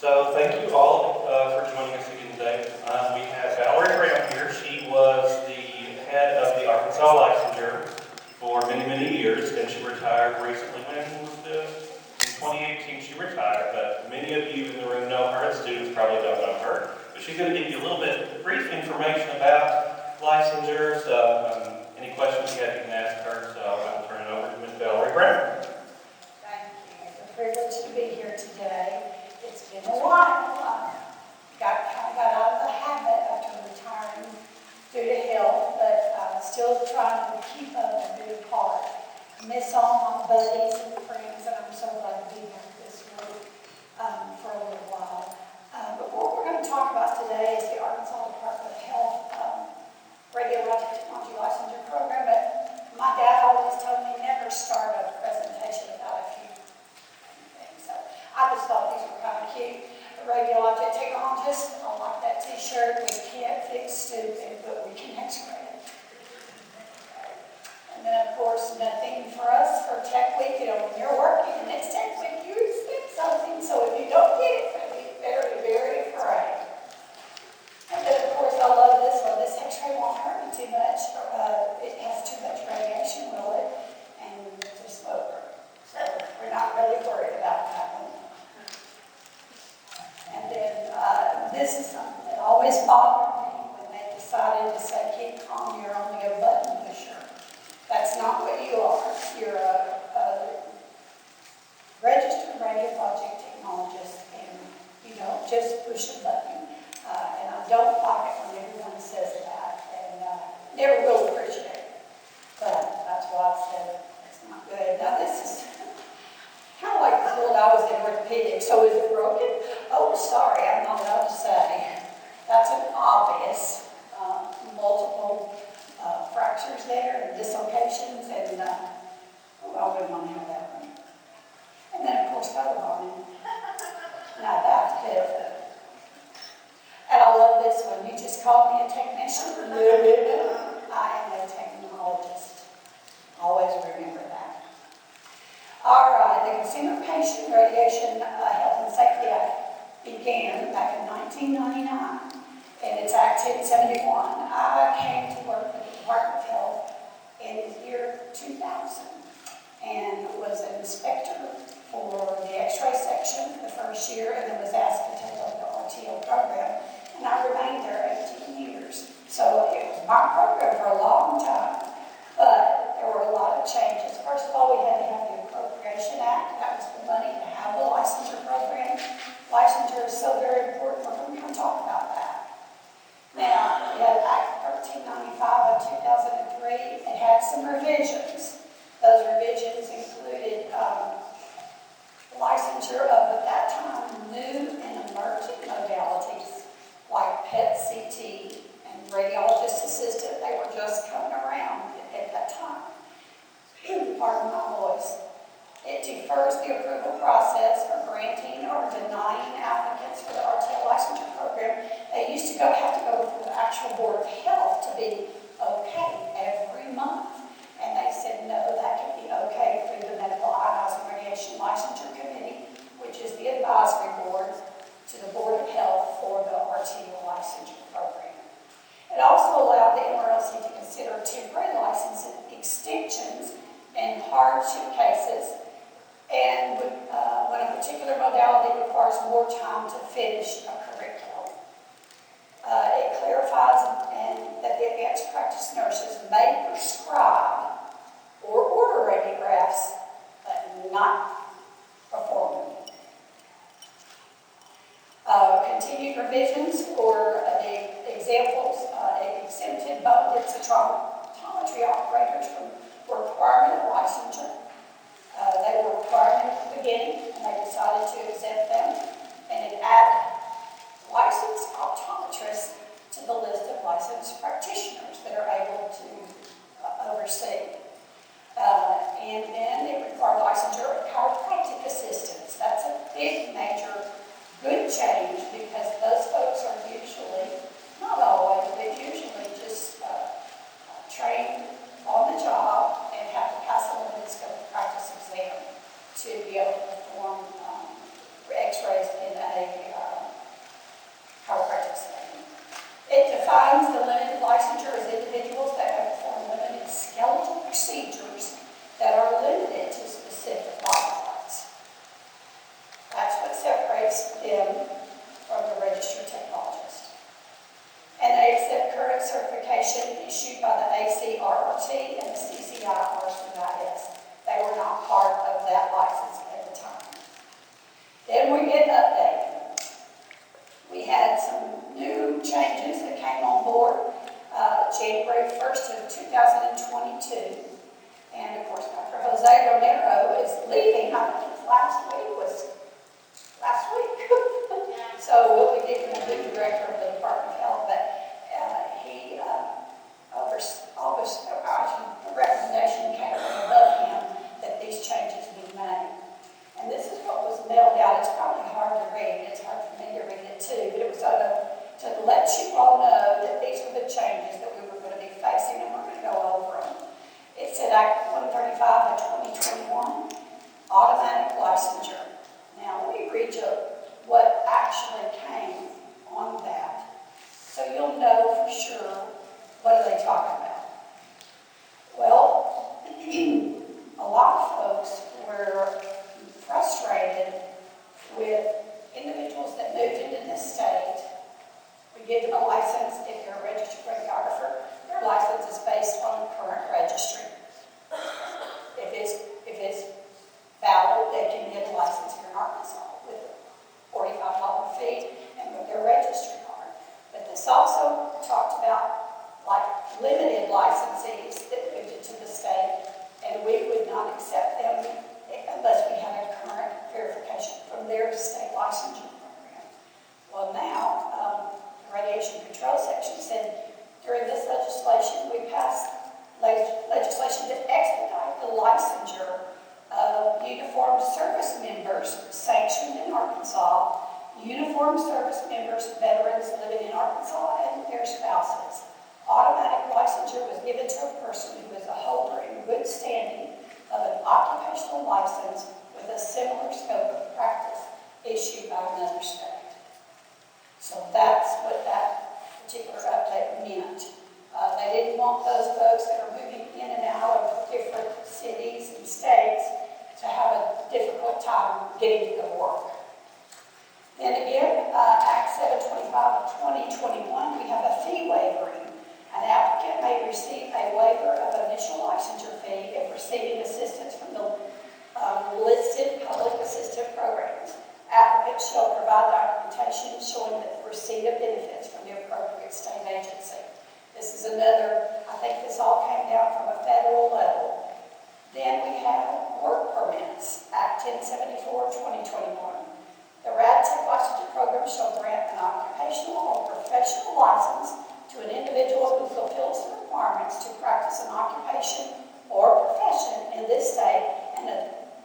So thank you all for joining us again today. We have Valerie here. She was the head of the Arkansas Licensure for many, many years, and she retired recently. When was this? In 2018 she retired, but many of you in the room know her, and students probably don't know her. But she's going to give you a little bit brief information about licensure. So any questions you have, you can ask her. So I will turn it over to Ms. Valerie Brown. Thank you. It's a privilege to be here today. It's been a while. Got out of the habit after retiring due to health, but still trying to keep up and do a part. Miss all my buddies and friends, and I'm so glad to be here this week for a little while. But what we're going to talk about today is the Arkansas Department of Health Radiologic Technology Licensure Program. But my dad always told me never start a presentation without a few things. So I just thought these were kind of cute. Radiologic Technologists, I like that t-shirt. We can't fix stupid, but we can x-ray it. And then, of course, nothing for us for Tech Week. You know, when you're working and it's Tech Week, you expect something. So if you don't get it, you better be very afraid. And then, of course, I love this one. This x-ray won't hurt me too much. It has too much radiation, will it? And it's a smoker. So we're not really worried about that one. And then this is something that always bothered me when they decided to say, keep calm, you're only a button pusher. That's not what you are. You're a registered radiologic technologist, and you don't just push a button. And I don't like it when everyone says that, and never will appreciate it. But that's why I said it's not good. Now this is kind of like when I was in orthopedics. So is it broken? Oh, sorry, I'm not allowed to say. That's an obvious multiple fractures there and dislocations, and I wouldn't want to have that one. And then, of course, photobombing. Now that's good. And I love this one. You just called me a technician? No. I am a technologist. Always remember that. All right, the Consumer Patient Radiation Health and Safety Act began back in 1999, and it's Act 1071. I came to work with the Department of Health in the year 2000 and was an inspector for the X-ray section the first year, and then was asked to take over the RTO program, and I remained there 18 years. So it was my program for a long time, but there were a lot of changes. First of all, we had to have the Appropriation Act. That was the money to have the licensure program. Licensure is so very important. We're going to talk about that. Now, we had Act 1395 of 2003. It had some revisions. Those revisions included licensure of, at that time, new and emerging modalities like PET-CT and radiologist assistant. They were just coming around at that time. Pardon my voice. It defers the approval process for granting or denying applicants for the RTO licensure program. They used to have to go through the actual Board of Health to be okay every month. And they said, no, that can be okay through the Medical Ionizing Radiation Licensure Committee, which is the advisory board to the Board of Health for the RTO licensure program. It also allowed the MRLC to consider temporary license extensions in hardship cases, and when a particular modality requires more time to finish a curriculum. It clarifies that the advanced practice nurses may prescribe or order radiographs, but not perform them. Continued revisions for the examples, exempted bone densitometry operators from requirement of licensure. They were required at the beginning, and they decided to exempt them, and it added licensed optometrists to the list of licensed practitioners that are able to oversee. And then it required licensure of chiropractic assistants. That's a big, major, good change, because those folks are usually, not always, but usually just trained on the job and have to pass a limited scope of practice exam to be able to perform x-rays in a separates them from the registered technologist. And they accept current certification issued by the ASRT and the CCI-RCIS. They were not part of that license at the time. Then we get updated. We had some new changes that came on board January 1st of 2022. And of course, Dr. Jose Romero is leaving. I think his last week was last week. So we'll be getting a new director of the Department of Health, but he the recommendation came from above him that these changes be made. And this is what was mailed out. It's probably hard to read. It's hard for me to read it too, but it was to let you all know that these were the changes that we were going to be facing, and we're going to go over them. It said Act 135 of 2021, automatic licensure. Now, let me read you what actually came on that, so you'll know for sure what are they talking about. Well, a lot of folks were frustrated with individuals that moved into this state. We give them a license if they're a registered radiographer. Their license is based on current registry. If it's valid, they can get a license here in Arkansas with a $45 fee and with their registry card. But this also talked about like limited licensees that moved into the state, and we would not accept them unless we had a current verification from their state licensure program. Well, now, the radiation control section said during this legislation, we passed legislation to expedite the licensure of uniformed service members sanctioned in Arkansas, uniformed service members, veterans living in Arkansas, and their spouses. Automatic licensure was given to a person who is a holder in good standing of an occupational license with a similar scope of practice issued by another state. So that's what that particular update meant. They didn't want those folks that are moving in and out of different cities and states to have a difficult time getting to go work. Then again, Act 725 of 2021, we have a fee wavering. An applicant may receive a waiver of initial licensure fee if receiving assistance from the listed public assistance programs. Applicants shall provide documentation showing the receipt of benefits from the appropriate state agency. This is another, I think this all came down from a federal level. Then we have work permits, Act 1074 of 2021. The RadTech licensure program shall grant an occupational or professional license to an individual who fulfills the requirements to practice an occupation or profession in this state and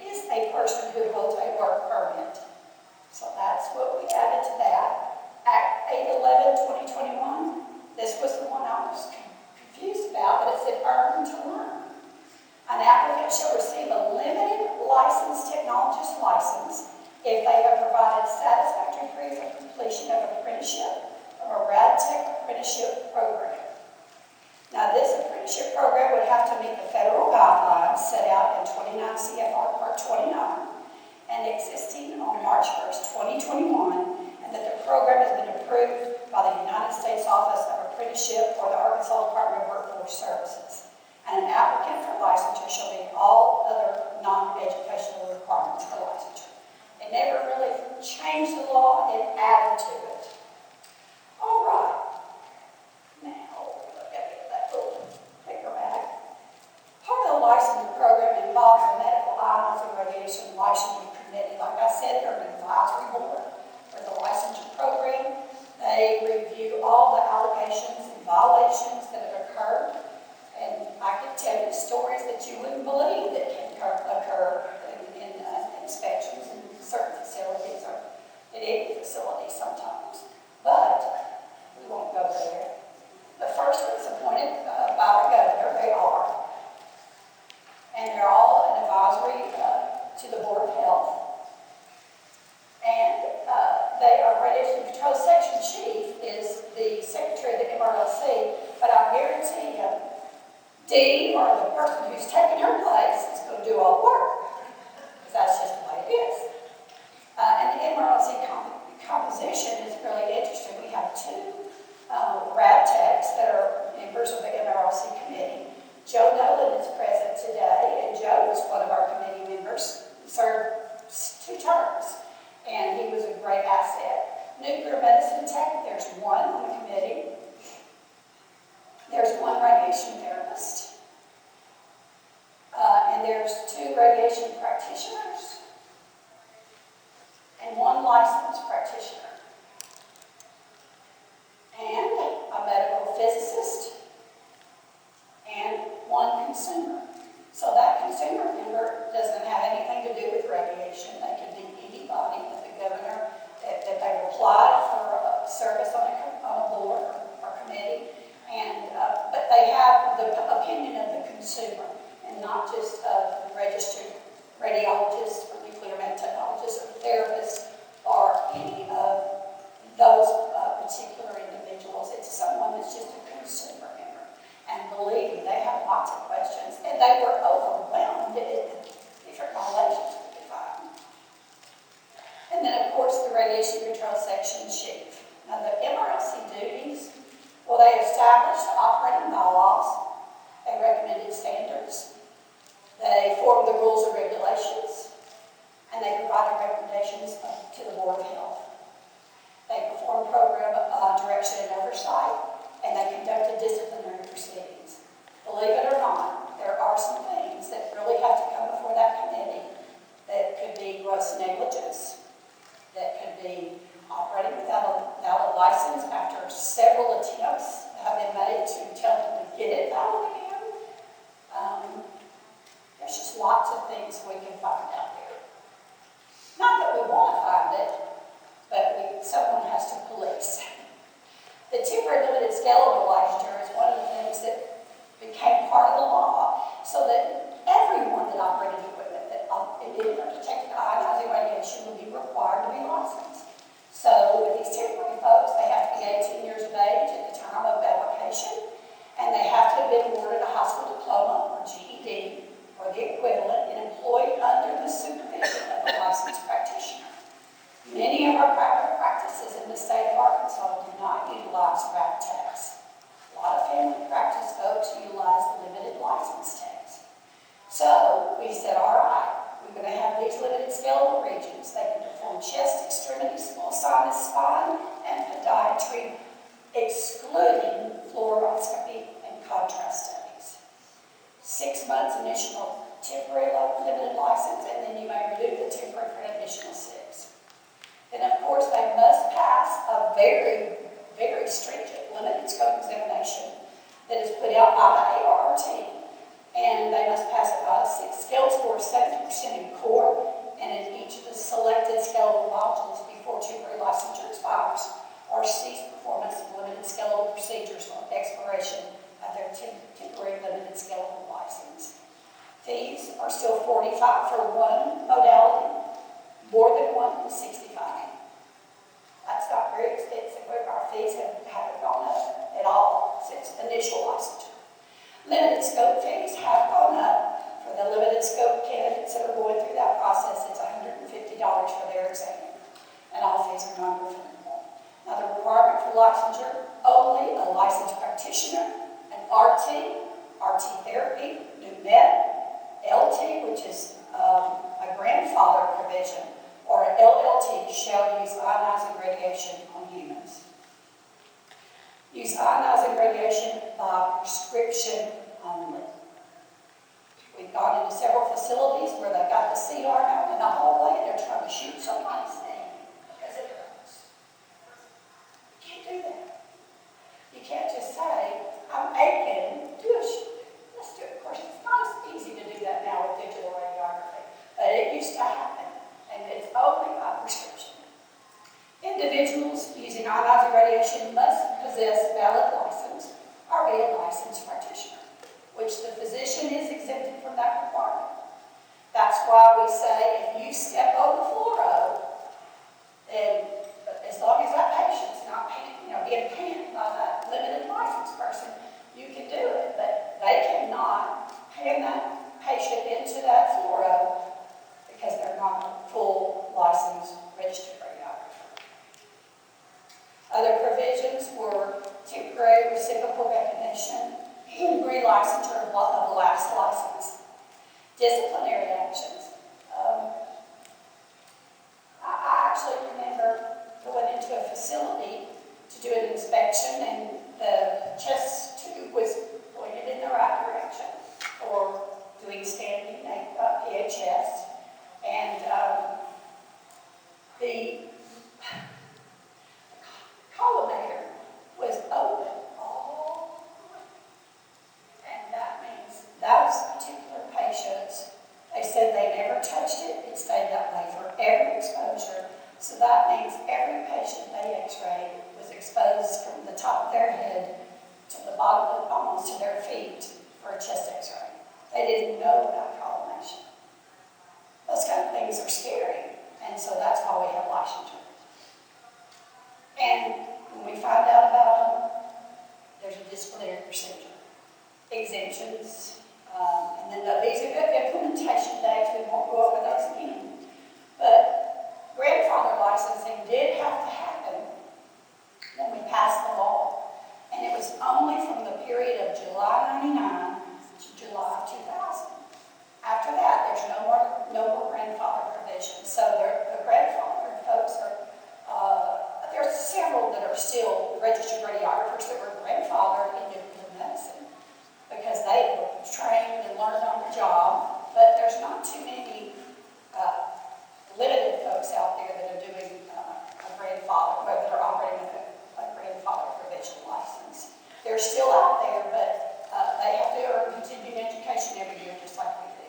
is a person who holds a work permit. So that's what we added to that. Act 811, 2021. This was the one I was confused about, but it said earn to learn. An applicant shall receive a limited licensed technologist license if they have provided satisfactory proof of completion of apprenticeship from a RadTech apprenticeship program. Now, this apprenticeship program would have to meet the federal guidelines set out in 29 CFR Part 29 and existing on March 1st, 2021, and that the program has been approved by the United States Office of Apprenticeship or the Arkansas Department of Workforce Services. And an applicant for licensure shall meet all other non-educational requirements for licensure. It never really changed the law, it added to it. All right. Now, look at that little paper bag. Part of the licensure program involves the Medical Ionizing Radiation Licensure Committee. Like I said, they're an advisory board for the licensure program. They review all the allegations and violations that have occurred. And I can tell you stories that you wouldn't believe that can occur in inspections in certain facilities or in any facility sometimes. But we won't go there. The first one's appointed by the governor. They are. And they're all an advisory to the Board of Health. And they are radiation control section chief is the secretary of the MRLC, but I guarantee you, Dee, or the person who's taking her place, is going to do all the work, because that's just the way it is. And the MRLC established operating bylaws, they recommended standards, they formed the rules and regulations, and they provided recommendations to the Board of Health. They performed program direction and oversight, and they conducted disciplinary proceedings. Believe it or not, there are some things that really have to come before that committee that could be gross negligence, that could be operating without a valid license after several attempts have been made to tell them to get it valid again. There's just lots of things we can find out there. Not that we want to find it, but someone has to police. The temporary limited scalable licensure is one of the things that became part of the law so that everyone that operated equipment that emitted or detected ionizing radiation would be required to be licensed. So with these temporary folks, they have to be 18 years of age at the time of application, and they have to have been awarded a high school diploma or GED or the equivalent and employed under the supervision of a licensed practitioner. Many of our private practices in the state of Arkansas do not utilize RAD techs. A lot of family practice folks utilize the limited license techs. So we said, all right, we're going to have these limited scalable regions. They can perform chest, extremity, small sinus, spine, and podiatry, excluding fluoroscopy and contrast studies. 6 months initial temporary limited license, and then you may renew the temporary for an additional 6. Then, of course, they must pass a very, very stringent limited scope examination that is put out by the ARRT, and they must pass it by a 6 scale score of 70% in core and in each of the selected scalable modules before temporary licensure expires, or cease performance of limited scalable procedures on expiration of their temporary limited scalable license. Fees are still $45 for one modality, more than one is $65. That's not very expensive. Our fees haven't gone up at all since initial licensure. Limited scope fees have gone up. For the limited scope candidates that are going through that process, it's $150 for their exam, and all fees are non-refundable. Now, the requirement for licensure, only a licensed practitioner, an RT therapy, new med, LT, which is a grandfather provision, or an LLT shall use ionizing radiation on humans. Use ionizing radiation by prescription only. We've gone into several facilities where they've got the CR out in the hallway and they're trying to shoot somebody's name because it hurts. You can't do that. You can't just say, I'm aching, let's do it. Of course, it's not as easy to do that now with digital radiography, but it used to happen, and it's only by prescription. Individuals using ionizing radiation must possess valid license or be a licensed practitioner, which the physician is exempted from that requirement. That's why we say if you step on the fluoro, then as long as that patient's not being panned by that limited license person, you can do it, but they cannot pan that patient into that fluoro because they're not a full licensed registered radiographer. Other provisions were temporary reciprocal recognition, relicensure of lapsed license, disciplinary actions. I actually remember going into a facility to do an inspection, and the chest tube was pointed in the right direction for doing standing PHS, and the collimator was open all the way. And that means those particular patients, they said they never touched it. It stayed that way for every exposure. So that means every patient they x-rayed was exposed from the top of their head to the bottom, almost to their feet for a chest x-ray. They didn't know about collimation. Those kind of things are scary. And so that's why we have licensure. And when we find out about them, there's a disciplinary procedure. Exemptions, and then these are good implementation dates. We won't go over those again. But grandfather licensing did have to happen when we passed the law. And it was only are still registered radiographers that were grandfathered in nuclear medicine because they were trained and learned on the job, but there's not too many limited folks out there that are doing a grandfather, whether they're operating a grandfather provincial license. They're still out there, but they have to earn continuing education every year, just like we do.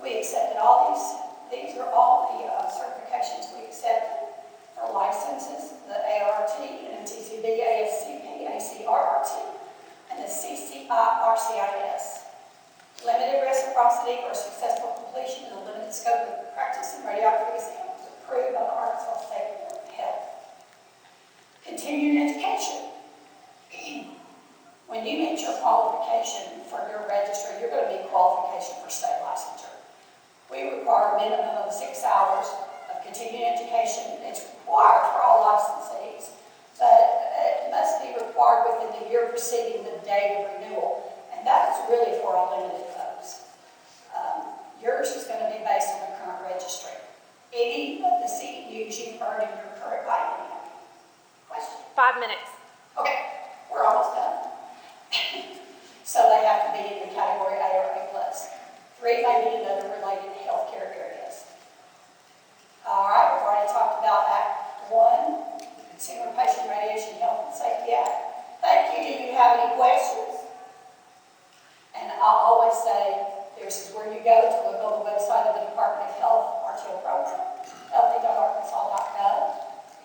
We accepted all these. These are all the certifications we accepted for licenses: the ART, NMTCB, ASCP, ACRRT, and the CCI-RCIS. Limited reciprocity or successful completion in a limited scope of practice in radiography exam was approved by the Arkansas State Board of Health. Continuing education. When you meet your qualification for your registry, you're going to meet qualification for state licensure. We require a minimum of 6 hours of continuing education. It's required for all licensees, but it must be required within the year preceding the date of renewal. And that's really for our limited folks. Yours is going to be based on the current registry. Any of the CEUs you've earned in your current biennium. Question? 5 minutes. Okay, we're almost done. So they have to be in the category A or A+. 3 may be in other related healthcare areas. All right, we've already talked about Act 1, the Consumer Patient Radiation Health and Safety Act. Thank you. Do you have any questions? And I'll always say, this is where you go to look on the website of the Department of Health, RTO program, healthy.arkansas.gov.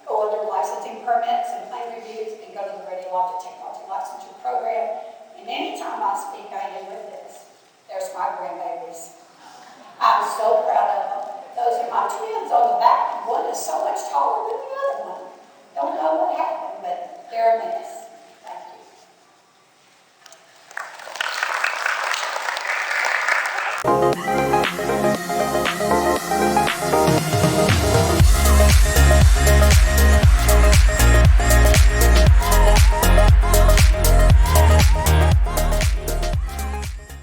Go under licensing permits and claim reviews and go to the Radiologic Technology Licensure program. And anytime I speak, I end with this. There's my grandbabies. I'm so proud of them. Those are my twins on the back. One is so much taller than the other one. Don't know what happened, but they're a mess.